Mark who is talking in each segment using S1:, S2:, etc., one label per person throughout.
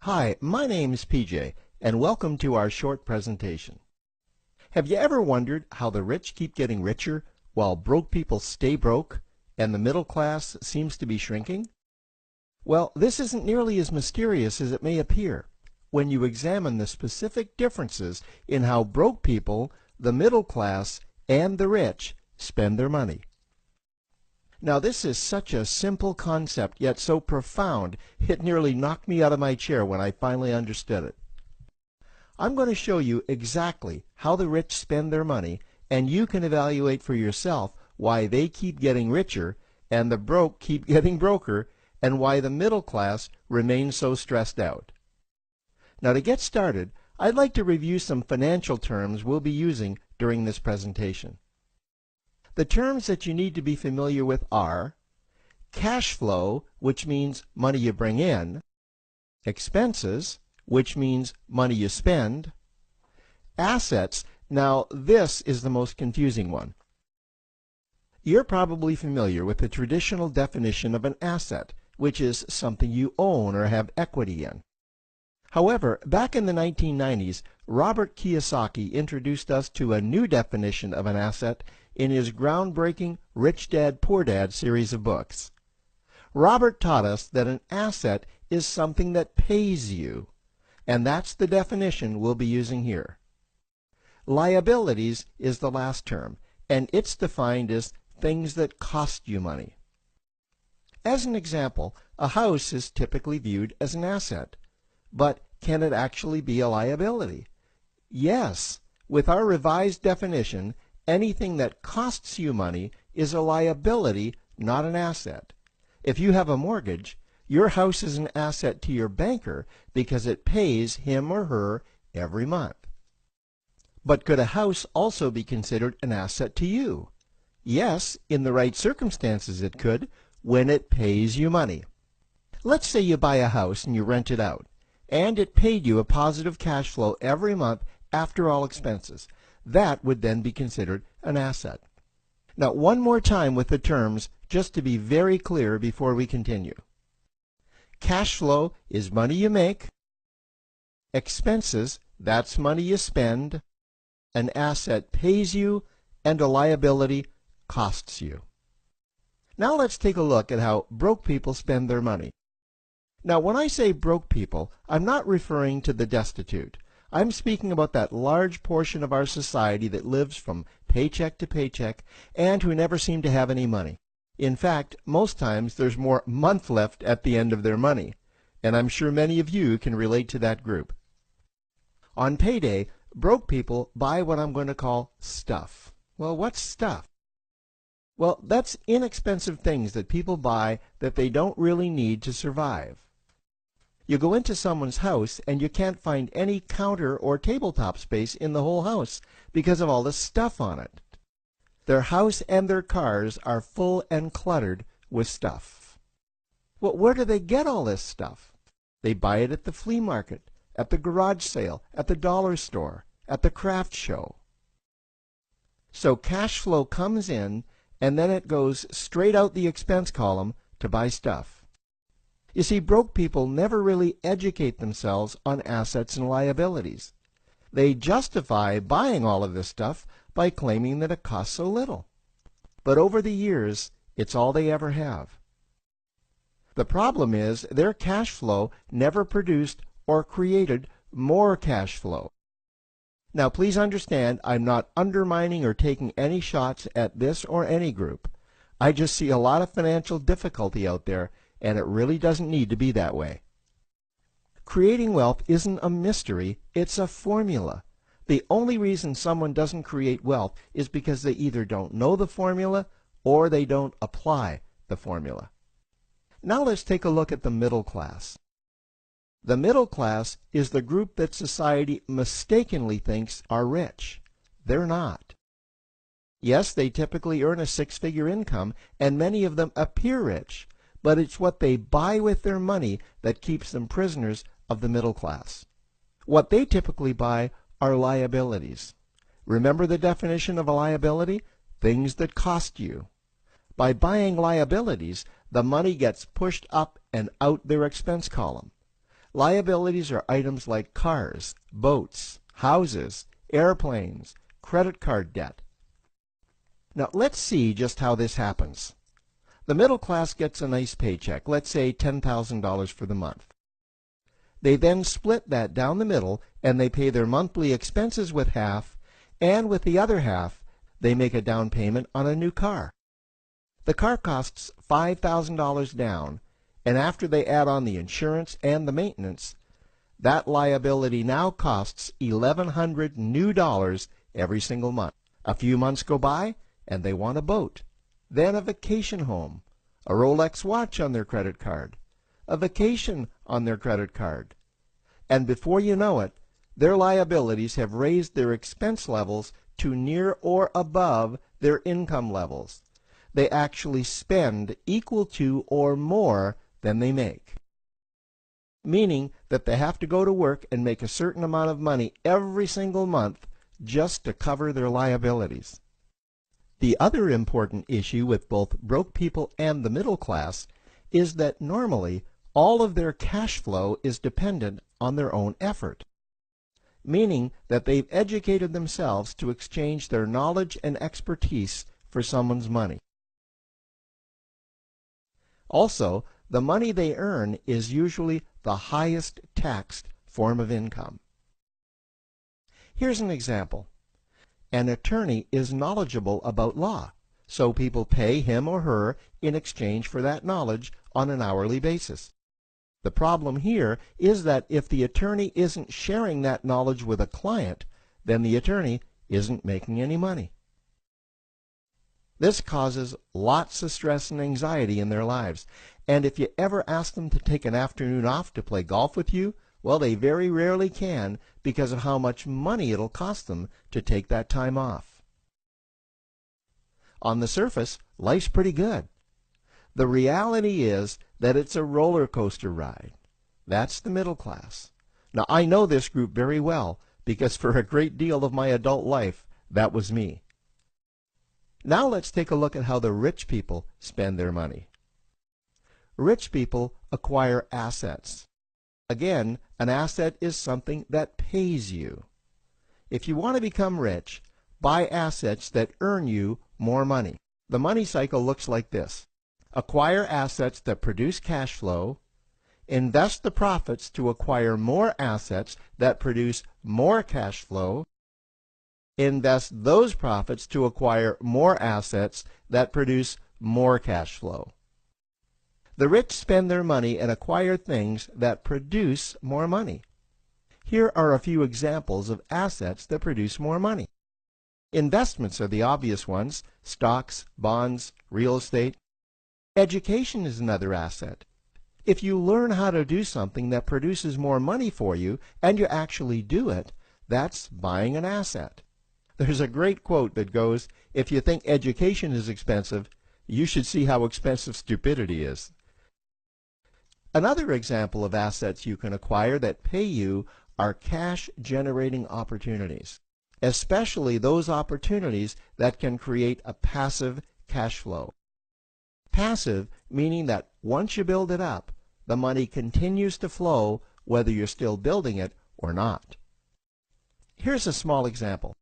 S1: Hi, my name's PJ, and welcome to our short presentation. Have you ever wondered how the rich keep getting richer while broke people stay broke and the middle class seems to be shrinking? Well, this isn't nearly as mysterious as it may appear when you examine the specific differences in how broke people, the middle class, and the rich spend their money. Now, this is such a simple concept, yet so profound, it nearly knocked me out of my chair when I finally understood it. I'm going to show you exactly how the rich spend their money, and you can evaluate for yourself why they keep getting richer and the broke keep getting broker, and why the middle class remains so stressed out. Now, to get started, I'd like to review some financial terms we'll be using during this presentation. The terms that you need to be familiar with are cash flow, which means money you bring in, expenses, which means money you spend, assets. Now, this is the most confusing one. You're probably familiar with the traditional definition of an asset, which is something you own or have equity in. However, back in the 1990s, Robert Kiyosaki introduced us to a new definition of an asset in his groundbreaking Rich Dad, Poor Dad series of books. Robert taught us that an asset is something that pays you, and that's the definition we'll be using here. Liabilities is the last term, and it's defined as things that cost you money. As an example, a house is typically viewed as an asset, but can it actually be a liability? Yes, with our revised definition, anything that costs you money is a liability, not an asset. If you have a mortgage, your house is an asset to your banker because it pays him or her every month. But could a house also be considered an asset to you? Yes, in the right circumstances it could, when it pays you money. Let's say you buy a house and you rent it out, and it paid you a positive cash flow every month after all expenses. That would then be considered an asset. Now, one more time with the terms, just to be very clear before we continue. Cash flow is money you make. Expenses, that's money you spend. An asset pays you, and a liability costs you. Now let's take a look at how broke people spend their money. Now, when I say broke people, I'm not referring to the destitute. I'm speaking about that large portion of our society that lives from paycheck to paycheck and who never seem to have any money. In fact, most times there's more month left at the end of their money, and I'm sure many of you can relate to that group. On payday, broke people buy what I'm going to call stuff. Well, what's stuff? Well, that's inexpensive things that people buy that they don't really need to survive. You go into someone's house and you can't find any counter or tabletop space in the whole house because of all the stuff on it. Their house and their cars are full and cluttered with stuff. Well, where do they get all this stuff? They buy it at the flea market, at the garage sale, at the dollar store, at the craft show. So cash flow comes in and then it goes straight out the expense column to buy stuff. You see, broke people never really educate themselves on assets and liabilities. They justify buying all of this stuff by claiming that it costs so little. But over the years, it's all they ever have. The problem is their cash flow never produced or created more cash flow. Now, please understand, I'm not undermining or taking any shots at this or any group. I just see a lot of financial difficulty out there, and it really doesn't need to be that way. Creating wealth isn't a mystery, it's a formula. The only reason someone doesn't create wealth is because they either don't know the formula or they don't apply the formula. Now let's take a look at the middle class. The middle class is the group that society mistakenly thinks are rich. They're not. Yes, they typically earn a six-figure income, and many of them appear rich, but it's what they buy with their money that keeps them prisoners of the middle class. What they typically buy are liabilities. Remember the definition of a liability? Things that cost you. By buying liabilities, the money gets pushed up and out their expense column. Liabilities are items like cars, boats, houses, airplanes, credit card debt. Now let's see just how this happens. The middle class gets a nice paycheck, let's say $10,000 for the month. They then split that down the middle and they pay their monthly expenses with half, and with the other half they make a down payment on a new car. The car costs $5,000 down, and after they add on the insurance and the maintenance, that liability now costs $1,100 new dollars every single month. A few months go by and they want a boat, then a vacation home, a Rolex watch on their credit card, a vacation on their credit card. And before you know it, their liabilities have raised their expense levels to near or above their income levels. They actually spend equal to or more than they make, meaning that they have to go to work and make a certain amount of money every single month just to cover their liabilities. The other important issue with both broke people and the middle class is that normally all of their cash flow is dependent on their own effort, meaning that they've educated themselves to exchange their knowledge and expertise for someone's money. Also, the money they earn is usually the highest taxed form of income. Here's an example. An attorney is knowledgeable about law, so people pay him or her in exchange for that knowledge on an hourly basis. The problem here is that if the attorney isn't sharing that knowledge with a client, then the attorney isn't making any money. This causes lots of stress and anxiety in their lives, and if you ever ask them to take an afternoon off to play golf with you, well, they very rarely can because of how much money it'll cost them to take that time off. On the surface, life's pretty good. The reality is that it's a roller coaster ride. That's the middle class. Now, I know this group very well because for a great deal of my adult life, that was me. Now let's take a look at how the rich people spend their money. Rich people acquire assets. Again, an asset is something that pays you. If you want to become rich, buy assets that earn you more money. The money cycle looks like this. Acquire assets that produce cash flow, invest the profits to acquire more assets that produce more cash flow, invest those profits to acquire more assets that produce more cash flow. The rich spend their money and acquire things that produce more money. Here are a few examples of assets that produce more money. Investments are the obvious ones: stocks, bonds, real estate. Education is another asset. If you learn how to do something that produces more money for you and you actually do it, that's buying an asset. There's a great quote that goes, "If you think education is expensive, you should see how expensive stupidity is." Another example of assets you can acquire that pay you are cash-generating opportunities, especially those opportunities that can create a passive cash flow. Passive meaning that once you build it up, the money continues to flow whether you're still building it or not. Here's a small example.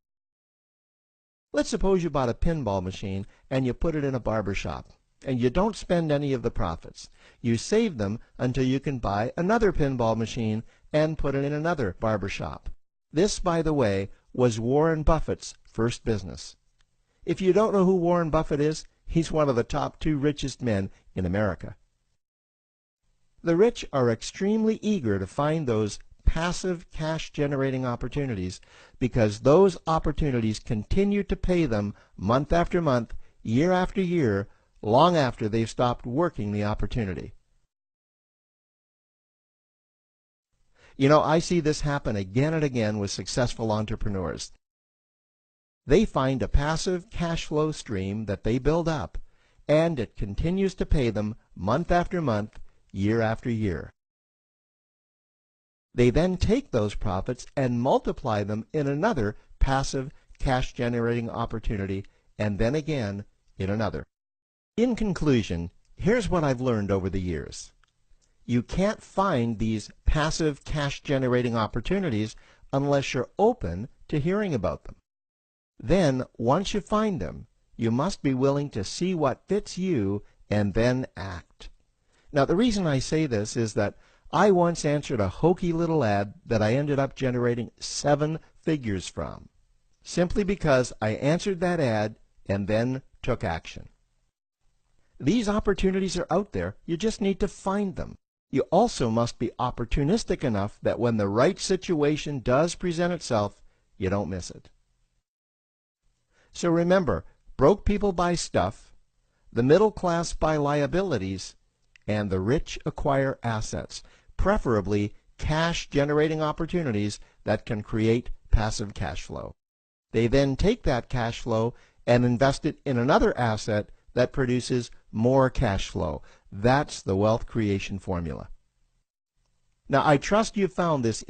S1: Let's suppose you bought a pinball machine and you put it in a barber shop, and you don't spend any of the profits. You save them until you can buy another pinball machine and put it in another barber shop. This, by the way, was Warren Buffett's first business. If you don't know who Warren Buffett is, he's one of the top 2 richest men in America. The rich are extremely eager to find those passive cash-generating opportunities because those opportunities continue to pay them month after month, year after year, long after they've stopped working the opportunity. You know, I see this happen again and again with successful entrepreneurs. They find a passive cash flow stream that they build up, and it continues to pay them month after month, year after year. They then take those profits and multiply them in another passive cash-generating opportunity, and then again in another. In conclusion, here's what I've learned over the years. You can't find these passive cash generating opportunities unless you're open to hearing about them. Then, once you find them, you must be willing to see what fits you and then act. Now, the reason I say this is that I once answered a hokey little ad that I ended up generating 7 figures from, simply because I answered that ad and then took action. These opportunities are out there, you just need to find them. You also must be opportunistic enough that when the right situation does present itself, you don't miss it. So remember, broke people buy stuff, the middle class buy liabilities, and the rich acquire assets, preferably cash-generating opportunities that can create passive cash flow. They then take that cash flow and invest it in another asset that produces more cash flow. That's the wealth creation formula. Now, I trust you found this